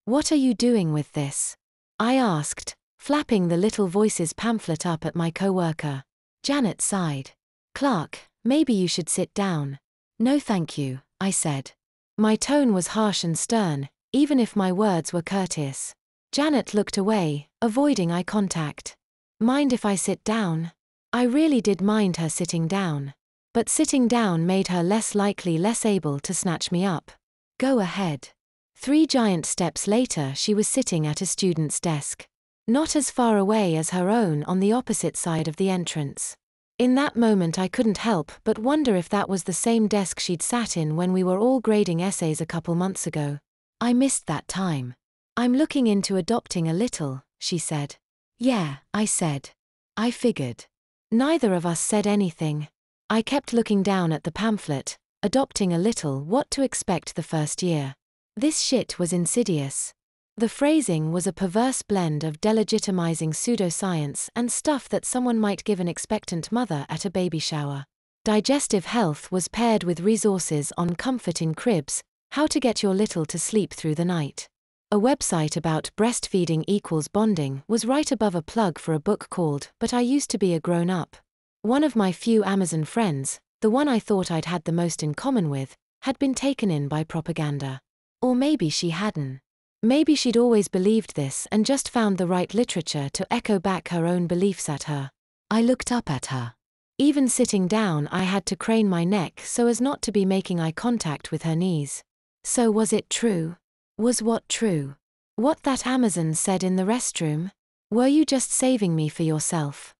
What are you doing with this? I asked, flapping the Little Voices pamphlet up at my coworker. Janet sighed. Clark, maybe you should sit down. No thank you, I said. My tone was harsh and stern, even if my words were courteous. Janet looked away, avoiding eye contact. Mind if I sit down? I really did mind her sitting down. But sitting down made her less able to snatch me up. Go ahead. 3 giant steps later she was sitting at a student's desk. Not as far away as her own on the opposite side of the entrance. In that moment I couldn't help but wonder if that was the same desk she'd sat in when we were all grading essays a couple months ago. I missed that time. I'm looking into adopting a little, she said. Yeah, I said. I figured. Neither of us said anything. I kept looking down at the pamphlet, adopting a little, what to expect the first year. This shit was insidious. The phrasing was a perverse blend of delegitimizing pseudoscience and stuff that someone might give an expectant mother at a baby shower. Digestive health was paired with resources on comfort in cribs, how to get your little to sleep through the night. A website about breastfeeding equals bonding was right above a plug for a book called But I Used to Be a Grown Up. One of my few Amazon friends, the one I thought I'd had the most in common with, had been taken in by propaganda. Or maybe she hadn't. Maybe she'd always believed this and just found the right literature to echo back her own beliefs at her. I looked up at her. Even sitting down I had to crane my neck so as not to be making eye contact with her knees. So was it true? Was what true? What that Amazon said in the restroom? Were you just saving me for yourself?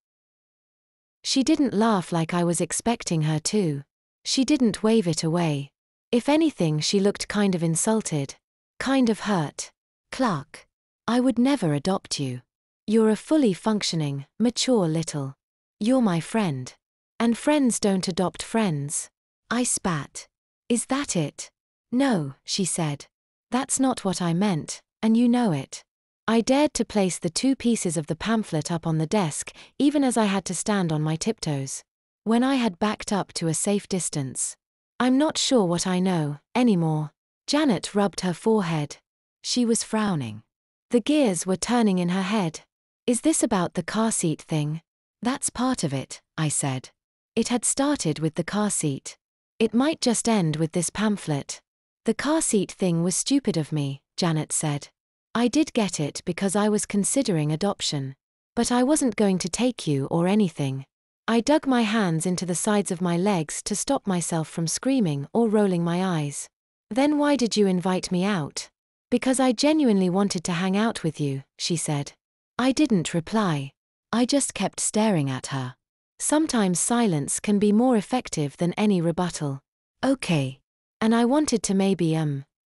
She didn't laugh like I was expecting her to. She didn't wave it away. If anything, she looked kind of insulted. Kind of hurt. Clark. I would never adopt you. You're a fully functioning, mature little. You're my friend. And friends don't adopt friends. I spat. Is that it? No, she said. That's not what I meant, and you know it. I dared to place the 2 pieces of the pamphlet up on the desk, even as I had to stand on my tiptoes. When I had backed up to a safe distance. I'm not sure what I know, anymore. Janet rubbed her forehead. She was frowning. The gears were turning in her head. Is this about the car seat thing? That's part of it, I said. It had started with the car seat. It might just end with this pamphlet. The car seat thing was stupid of me, Janet said. I did get it because I was considering adoption. But I wasn't going to take you or anything. I dug my hands into the sides of my legs to stop myself from screaming or rolling my eyes. Then why did you invite me out? Because I genuinely wanted to hang out with you, she said. I didn't reply. I just kept staring at her. Sometimes silence can be more effective than any rebuttal. Okay. And I wanted to maybe,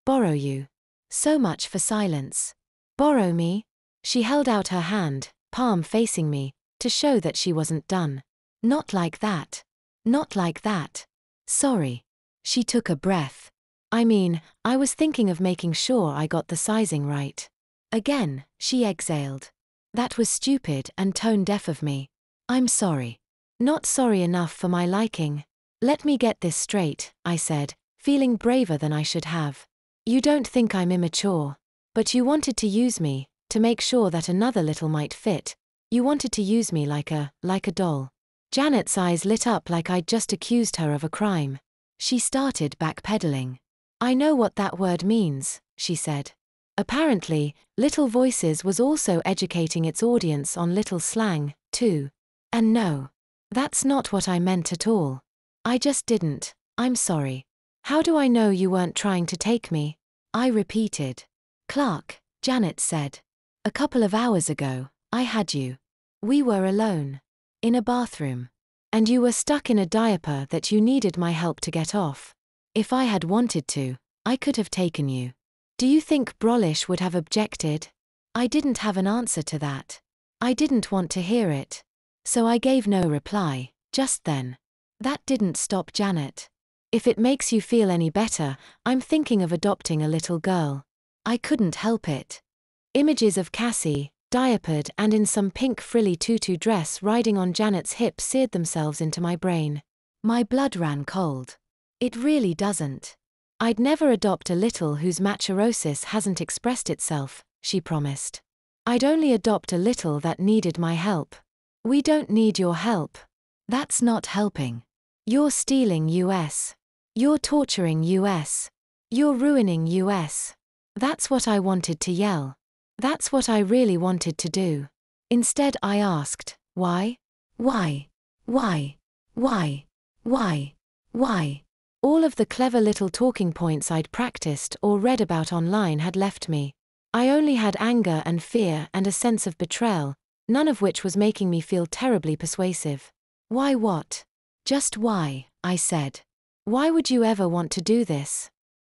borrow you. So much for silence. Borrow me? She held out her hand, palm facing me, to show that she wasn't done. Not like that. Not like that. Sorry. She took a breath. I mean, I was thinking of making sure I got the sizing right. Again, she exhaled. That was stupid and tone-deaf of me. I'm sorry. Not sorry enough for my liking. Let me get this straight, I said, feeling braver than I should have. You don't think I'm immature. But you wanted to use me, to make sure that another little might fit. You wanted to use me like a doll. Janet's eyes lit up like I'd just accused her of a crime. She started backpedaling. I know what that word means, she said. Apparently, Little Voices was also educating its audience on little slang, too. And no. That's not what I meant at all. I just didn't. I'm sorry. How do I know you weren't trying to take me? I repeated. Clark, Janet said. A couple of hours ago, I had you. We were alone. In a bathroom. And you were stuck in a diaper that you needed my help to get off. If I had wanted to, I could have taken you. Do you think Brolish would have objected? I didn't have an answer to that. I didn't want to hear it. So I gave no reply, just then. That didn't stop Janet. If it makes you feel any better, I'm thinking of adopting a little girl. I couldn't help it. Images of Cassie, diapered and in some pink frilly tutu dress riding on Janet's hip seared themselves into my brain. My blood ran cold. It really doesn't. I'd never adopt a little whose maturosis hasn't expressed itself, she promised. I'd only adopt a little that needed my help. We don't need your help. That's not helping. You're stealing US. You're torturing US. You're ruining US. That's what I wanted to yell. That's what I really wanted to do. Instead I asked, why? Why? Why? Why? Why? Why? All of the clever little talking points I'd practiced or read about online had left me. I only had anger and fear and a sense of betrayal, none of which was making me feel terribly persuasive. Why what? Just why, I said. Why would you ever want to do this?